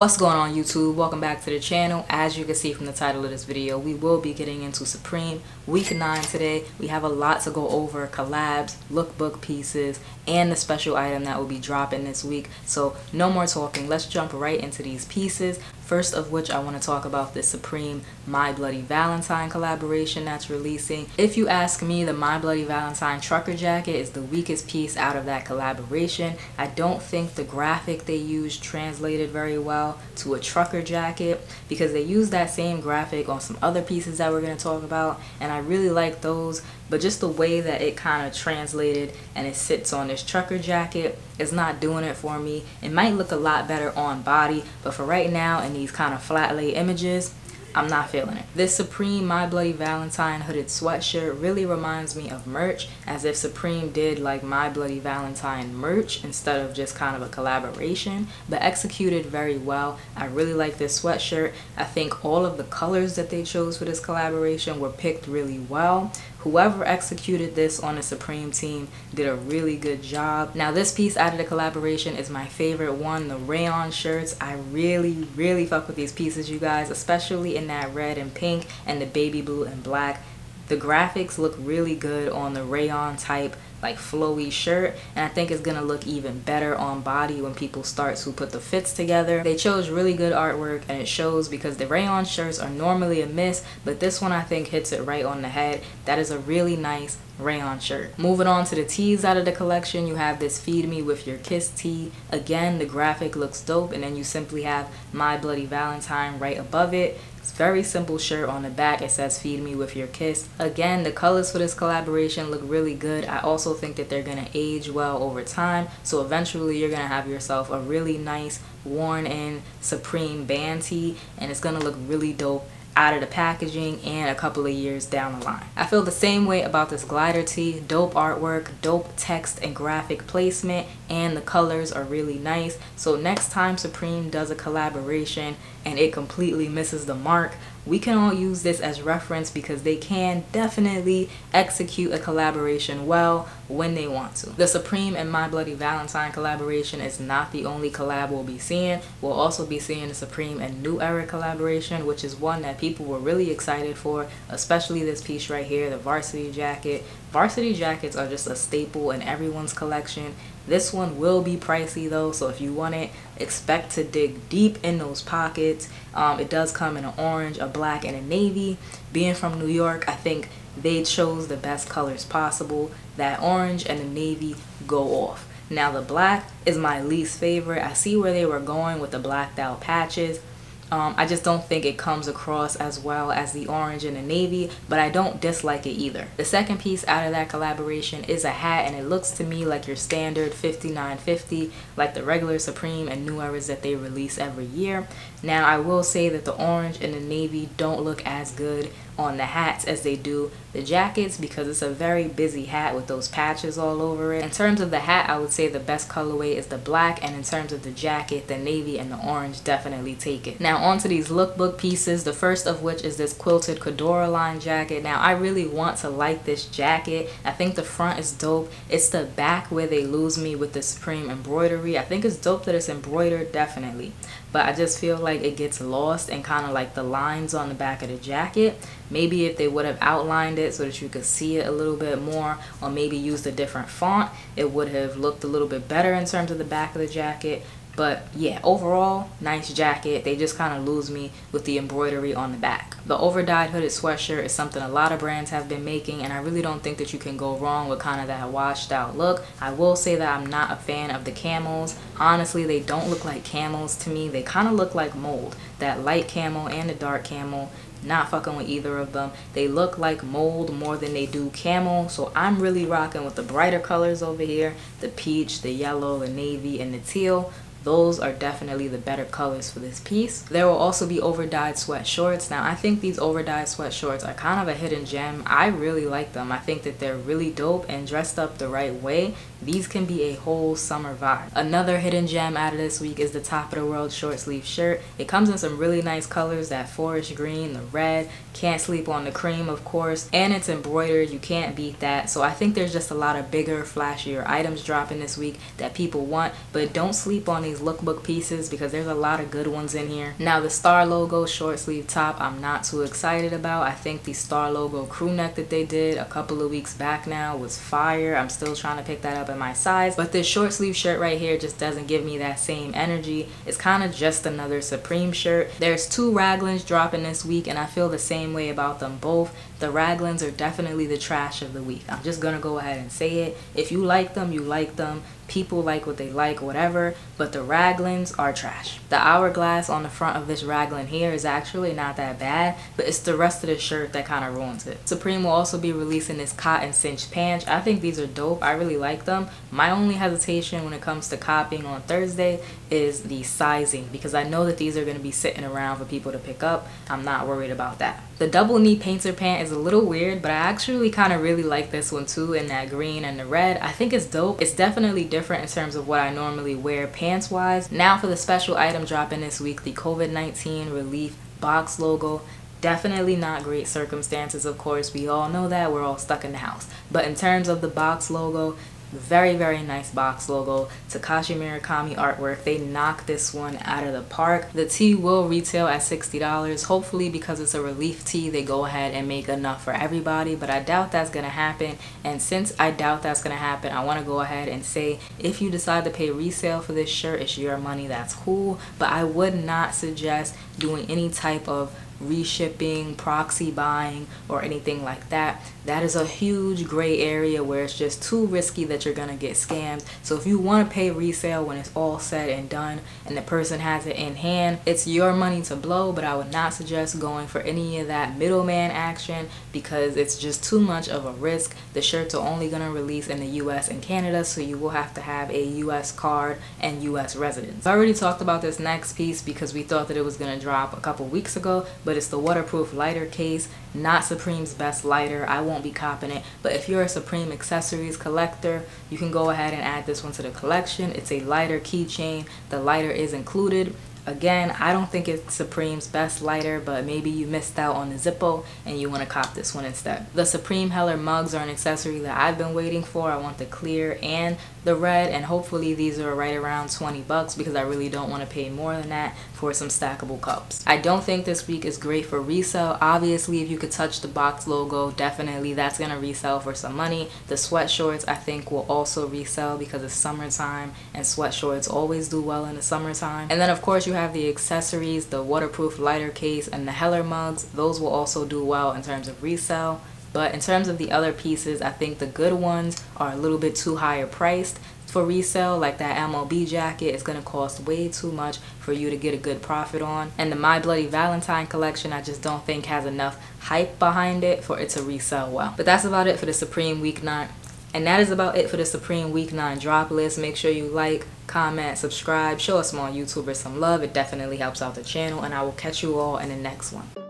What's going on YouTube? Welcome back to the channel. As you can see from the title of this video, we will be getting into Supreme week 9 today. We have a lot to go over: collabs, lookbook pieces, and the special item that will be dropping this week. So no more talking, let's jump right into these pieces. First of which, I want to talk about the Supreme My Bloody Valentine collaboration that's releasing. If you ask me, the My Bloody Valentine trucker jacket is the weakest piece out of that collaboration. I don't think the graphic they used translated very well to a trucker jacket, because they used that same graphic on some other pieces that we're going to talk about, and I really like those, but just the way that it kind of translated and it sits on this trucker jacket is not doing it for me. It might look a lot better on body, but for right now in these kind of flat lay images, I'm not feeling it. This Supreme My Bloody Valentine hooded sweatshirt really reminds me of merch, as if Supreme did like My Bloody Valentine merch instead of just kind of a collaboration, but executed very well. I really like this sweatshirt. I think all of the colors that they chose for this collaboration were picked really well. Whoever executed this on the Supreme team did a really good job. Now this piece out of the collaboration is my favorite one, the rayon shirts. I really fuck with these pieces, you guys, especially in that red and pink and the baby blue and black. The graphics look really good on the rayon type, like flowy shirt, and I think it's gonna look even better on body when people start to put the fits together. They chose really good artwork, and it shows, because the rayon shirts are normally a miss, but this one I think hits it right on the head. That is a really nice rayon shirt. Moving on to the tees out of the collection, you have this Feed Me With Your Kiss tee. Again, the graphic looks dope, and then you simply have My Bloody Valentine right above it. It's a very simple shirt. On the back it says Feed Me With Your Kiss. Again, the colors for this collaboration look really good. I also think that they're gonna age well over time, so eventually you're gonna have yourself a really nice worn in Supreme band tee, and it's gonna look really dope out of the packaging and a couple of years down the line. I feel the same way about this glider tee. Dope artwork, dope text and graphic placement, and the colors are really nice. So next time Supreme does a collaboration and it completely misses the mark, we can all use this as reference, because they can definitely execute a collaboration well when they want to. The Supreme and My Bloody Valentine collaboration is not the only collab we'll be seeing. We'll also be seeing the Supreme and New Era collaboration, which is one that people were really excited for, especially this piece right here, the varsity jacket. Varsity jackets are just a staple in everyone's collection. This one will be pricey though, so if you want it, expect to dig deep in those pockets. It does come in an orange, a black, and a navy. Being from New York, I think they chose the best colors possible. That orange and the navy go off. Now the black is my least favorite. I see where they were going with the blacked out patches. I just don't think it comes across as well as the orange and the navy, but I don't dislike it either. The second piece out of that collaboration is a hat, and it looks to me like your standard $59.50, like the regular Supreme and New Eras that they release every year. Now I will say that the orange and the navy don't look as good on the hats as they do the jackets, because it's a very busy hat with those patches all over it. In terms of the hat, I would say the best colorway is the black, and in terms of the jacket, the navy and the orange definitely take it. Now onto these lookbook pieces, the first of which is this quilted Cordura line jacket. Now I really want to like this jacket. I think the front is dope. It's the back where they lose me with the Supreme embroidery. I think it's dope that it's embroidered, definitely, but I just feel like it gets lost in kind of like the lines on the back of the jacket. Maybe if they would have outlined it so that you could see it a little bit more, or maybe used a different font, it would have looked a little bit better in terms of the back of the jacket. But yeah, overall, nice jacket. They just kind of lose me with the embroidery on the back. The Overdyed hooded sweatshirt is something a lot of brands have been making, and I really don't think that you can go wrong with kind of that washed out look. I will say that I'm not a fan of the camels. Honestly, they don't look like camels to me. They kind of look like mold. That light camel and the dark camel, not fucking with either of them. They look like mold more than they do camel, so I'm really rocking with the brighter colors over here, the peach, the yellow, the navy, and the teal. Those are definitely the better colors for this piece. There will also be overdyed sweat shorts. Now I think these overdyed sweat shorts are kind of a hidden gem. I really like them. I think that they're really dope, and dressed up the right way, these can be a whole summer vibe. Another hidden gem out of this week is the Top of the World short sleeve shirt. It comes in some really nice colors, that forest green, the red, can't sleep on the cream of course, and it's embroidered. You can't beat that. So I think there's just a lot of bigger, flashier items dropping this week that people want, but don't sleep on these lookbook pieces because there's a lot of good ones in here. Now the star logo short sleeve top, I'm not too excited about. I think the star logo crew neck that they did a couple of weeks back now was fire. I'm still trying to pick that up in my size, but this short sleeve shirt right here just doesn't give me that same energy. It's kind of just another Supreme shirt. There's two Raglans dropping this week and I feel the same way about them both. The Raglans are definitely the trash of the week. I'm just gonna go ahead and say it. If you like them, you like them. People like what they like, whatever, but the Raglans are trash. The hourglass on the front of this Raglan here is actually not that bad, but it's the rest of the shirt that kind of ruins it. Supreme will also be releasing this cotton cinched pants. I think these are dope. I really like them. My only hesitation when it comes to copying on Thursday is the sizing, because I know that these are going to be sitting around for people to pick up. I'm not worried about that. The double knee painter pant is a little weird, but I actually kind of really like this one too, in that green and the red. I think it's dope. It's definitely different in terms of what I normally wear pants wise. Now for the special item dropping this week, the COVID-19 relief box logo. Definitely not great circumstances, of course. We all know that. We're all stuck in the house. But in terms of the box logo, very, very nice box logo. TAKASHI Murakami artwork. They knocked this one out of the park. The tee will retail at $60. Hopefully, because it's a relief tee, they go ahead and make enough for everybody, but I doubt that's gonna happen. And since I doubt that's gonna happen, I want to go ahead and say, if you decide to pay resale for this shirt, it's your money, that's cool, but I would not suggest doing any type of reshipping, proxy buying, or anything like that. That is a huge gray area where it's just too risky that you're gonna get scammed. So if you want to pay resale when it's all said and done and the person has it in hand, it's your money to blow, but I would not suggest going for any of that middleman action because it's just too much of a risk. The shirts are only gonna release in the US and Canada, so you will have to have a US card and US residence. I already talked about this next piece because we thought that it was gonna drop a couple weeks ago, but it's the waterproof lighter case. Not Supreme's best lighter. I won't be copping it, but if you're a Supreme accessories collector, you can go ahead and add this one to the collection. It's a lighter keychain. The lighter is included. Again, I don't think it's Supreme's best lighter, but maybe you missed out on the Zippo and you want to cop this one instead. The Supreme Heller mugs are an accessory that I've been waiting for. I want the clear and the red, and hopefully these are right around 20 bucks because I really don't want to pay more than that for some stackable cups. I don't think this week is great for resale. Obviously, if you could touch the box logo, definitely that's going to resell for some money. The sweatshorts I think will also resell because it's summertime and sweatshorts always do well in the summertime. And then of course you have the accessories, the waterproof lighter case, and the Heller mugs. Those will also do well in terms of resale. But in terms of the other pieces, I think the good ones are a little bit too higher priced for resale. Like that MLB jacket is going to cost way too much for you to get a good profit on. And the My Bloody Valentine collection, I just don't think has enough hype behind it for it to resell well. But that's about it for the Supreme Week 9. And that is about it for the Supreme Week 9 drop list. Make sure you like, comment, subscribe, show a small YouTuber some love. It definitely helps out the channel, and I will catch you all in the next one.